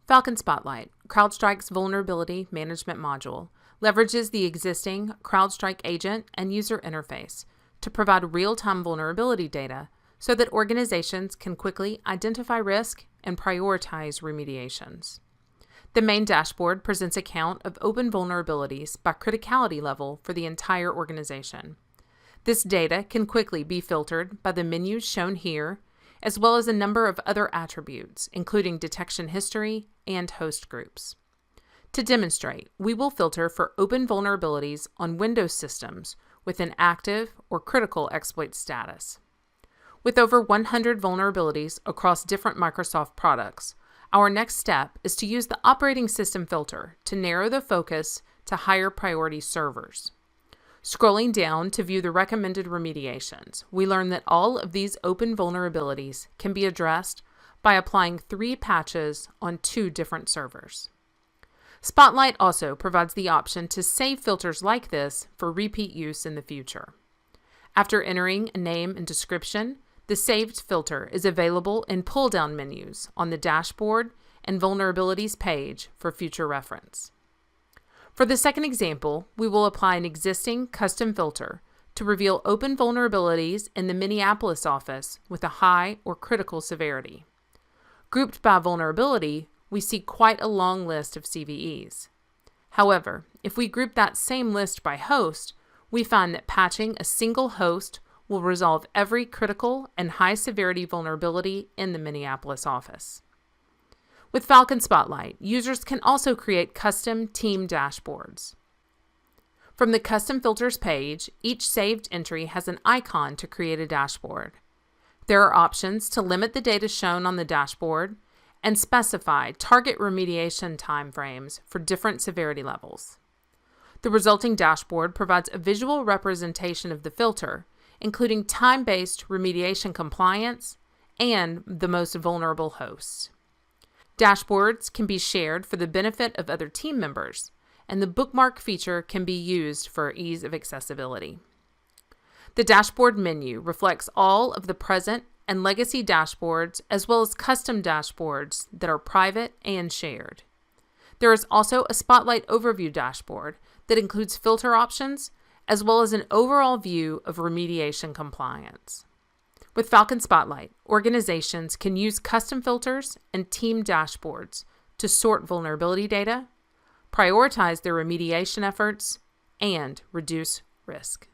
Falcon Spotlight, CrowdStrike's vulnerability management module, leverages the existing CrowdStrike agent and user interface to provide real-time vulnerability data so that organizations can quickly identify risk and prioritize remediations. The main dashboard presents a count of open vulnerabilities by criticality level for the entire organization. This data can quickly be filtered by the menus shown here, as well as a number of other attributes, including detection history and host groups. To demonstrate, we will filter for open vulnerabilities on Windows systems with an active or critical exploit status. With over 100 vulnerabilities across different Microsoft products, our next step is to use the operating system filter to narrow the focus to higher priority servers. Scrolling down to view the recommended remediations, we learn that all of these open vulnerabilities can be addressed by applying 3 patches on 2 different servers. Spotlight also provides the option to save filters like this for repeat use in the future. After entering a name and description, the saved filter is available in pull-down menus on the dashboard and vulnerabilities page for future reference. For the second example, we will apply an existing custom filter to reveal open vulnerabilities in the Minneapolis office with a high or critical severity. Grouped by vulnerability, we see quite a long list of CVEs. However, if we group that same list by host, we find that patching a single host will resolve every critical and high-severity vulnerability in the Minneapolis office. With Falcon Spotlight, users can also create custom team dashboards. From the Custom Filters page, each saved entry has an icon to create a dashboard. There are options to limit the data shown on the dashboard and specify target remediation timeframes for different severity levels. The resulting dashboard provides a visual representation of the filter, including time-based remediation compliance and the most vulnerable hosts. Dashboards can be shared for the benefit of other team members, and the bookmark feature can be used for ease of accessibility. The dashboard menu reflects all of the present and legacy dashboards, as well as custom dashboards that are private and shared. There is also a Spotlight overview dashboard that includes filter options, as well as an overall view of remediation compliance. With Falcon Spotlight, organizations can use custom filters and team dashboards to sort vulnerability data, prioritize their remediation efforts, and reduce risk.